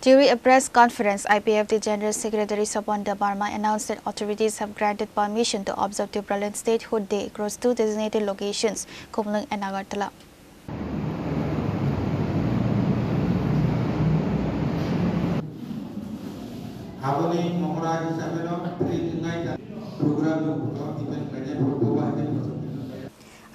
During a press conference, IPFT General Secretary Sopon Dabarma announced that authorities have granted permission to observe Tipraland Statehood Day across two designated locations, Khumlung and Agartala.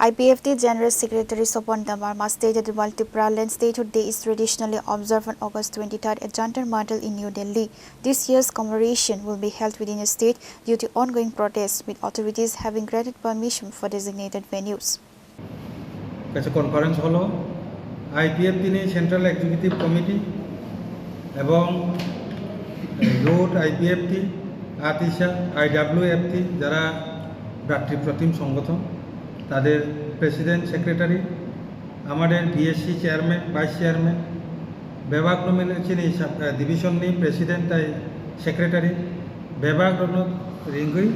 IPFT General Secretary Sopon Dabarma stated that while Tipraland Statehood Day is traditionally observed on August 23rd at Jantar Mandir in New Delhi, this year's commemoration will be held within the state due to ongoing protests, with authorities having granted permission for designated venues. Conference holo IPFT Central Executive Committee এবং road IPFT আতিশা IWFT যারা ভ্রাতৃপ্রতিম সংগঠন তাদের president secretary আমাদের BSc chairman vice chairman বিভাগ nomination division নি president তাই secretary বিভাগ রিঙ্গুই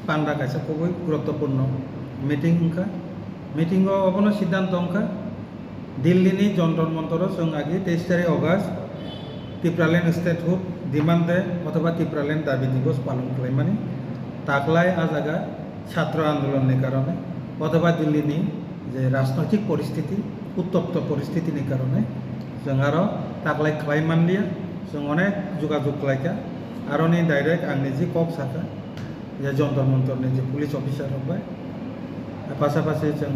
পান্ডা কাছে খুবই গুরুত্বপূর্ণ মিটিং অবনো সিদ্ধান্ত অঙ্কা দিল্লিনি যন্ত্র মন্ত্র সঙ্গ আগে 23 অগস্ট ত্রিপুরাল্যান্ড স্টেটহুড ডিমান্ড দেয় অথবা ত্রিপুরাল্যান্ড দাবি দিবস পালন খালাইমানি তাকলাই আজাগা ছাত্র আন্দোলনের কারণে অথবা দিল্লিনি যে রাজনৈতিক পরিস্থিতি উত্তপ্ত পরিস্থিতির কারণে जों आरो ताकलाय खालायमानलिया जों अनेक যোগাযোগ खालायखा आरो नि डाइरेक्ट आंनि जि कक साखा जे जन्तर मन्टरनि जे पुलिस अफिसार हबाय पासापासि जों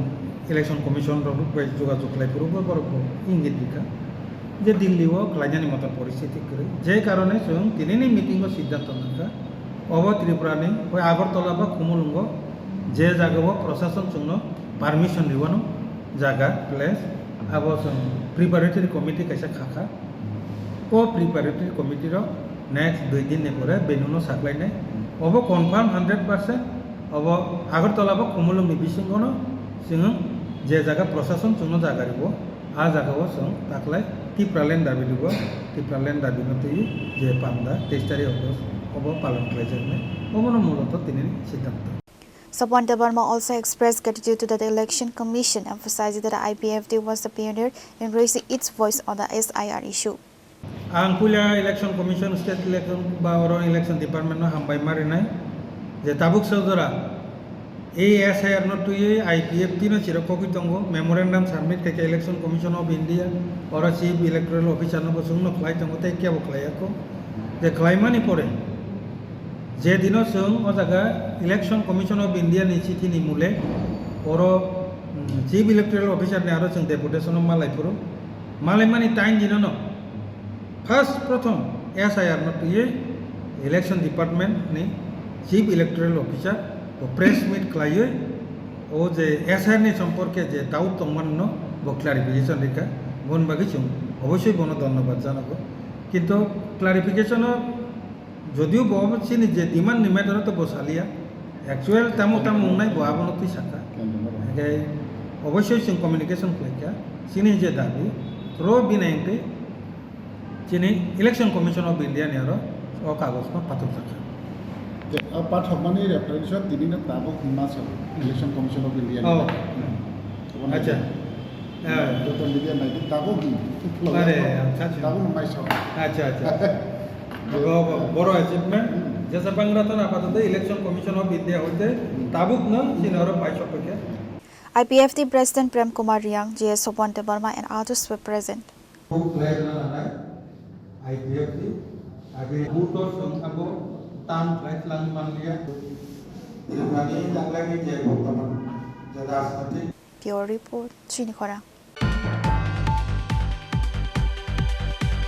इलेक्शन कमिशन रबो যোগাযোগ खालायफोरबो बरको इंगित दिखा जे दिल्लीआव खालायनायनि मत परिस्थिति करे जे कारणे जों दिनैनि मिटिंआव सिद्धांत नाखा अब त्रिपुरानि आगरतला बा खुमुलुंग जे जागायाव प्रशासन जोंनो पारमिशन दिवानो जागा प्लेस अब जों प्रिपारेटरी कमिटी कैसा खाखा ओ प्रिपारेटरी कमिटी नेक्स्ट 2 दिन परे बेनुनो साकलायनाय अब कन्फार्म 100% अब आगरतला बा खुमुलुंग बिसिंगनो जों जे जागा प्रशासन जोंनो जागारिबो आ जागायाव जों ताकलाय टिप्रालेन्ड दाबि दिबो टिप्रालेन्ड दाबि नथि जे पान्दा 23 अगस्त अब पालन खालायजानाय अबनो मूलत दिनैनि सिद्धांत Sopon Dabarma also expressed gratitude to the Election Commission, emphasizing that the IPFT was the pioneer in raising its voice on the SIR issue. Ang pula Election Commission, State Election, Bawaro Election Department no hambay marinay, je tabuk saudara, SIR no tuye IPFT no chirokoki tongo memorandum submit ke Election Commission of India, ora Chief Electoral Officer no bosung no klay tongo te kya boklay ako, je klay mani pore. जे दिनों जों ओ जागा election commission of India नि चिठी नि मुले ओरो chief electoral officer ने आरो जों डेपुटेशन मालायफोर मालाय मानि टाइम दिनो न फर्स्ट प्रथम एसआईआर न तुये इलेक्शन डिपार्टमेंट नि चीफ इलेक्टोरल ऑफिसर तो प्रेस मीट खालायो ओ जे एसआईआर नि सम्पर्के जे डाउट दंमोन न बो क्लारिफिकेशन रिका बन बागै जों अवश्य बनो धन्यवाद जानांगौ किन्तु क्लारिफिकेशन যদিও বহবচিনি যে ডিমান্ড নিমেদর তো বসালিয়া অ্যাকচুয়াল তামো তামো নাই বহাবনতি সাকা অবশ্যই जों কমিউনিকেশন খালাইকা সিনি যে দাবি র বিনাইতে চিনি ইলেকশন কমিশন অফ ইন্ডিয়া নিয়ার ও কাগজ মা পাতক থাকা পাঠকমানি রেফারেন্সত দিদিনা তাবো Himachal election commission of India আচ্ছা তো মিডিয়া নাই তাবো কি আরে আচ্ছা তাবো মাইসা আচ্ছা আচ্ছা বড় অ্যাচিভমেন্ট যেসব বাংলাদেশ আপাতত ইলেকশন কমিশন অফ ইন্ডিয়া হইতে তাবুক ন scenario পাইছপকে IPFT President Prem Kumar Riang, GS Sopon Dabarma and others were present. IPFT age buto sangabo tan flight lang manlia ini jangan lagi je botaman jada asmati Pure report Chini Khora.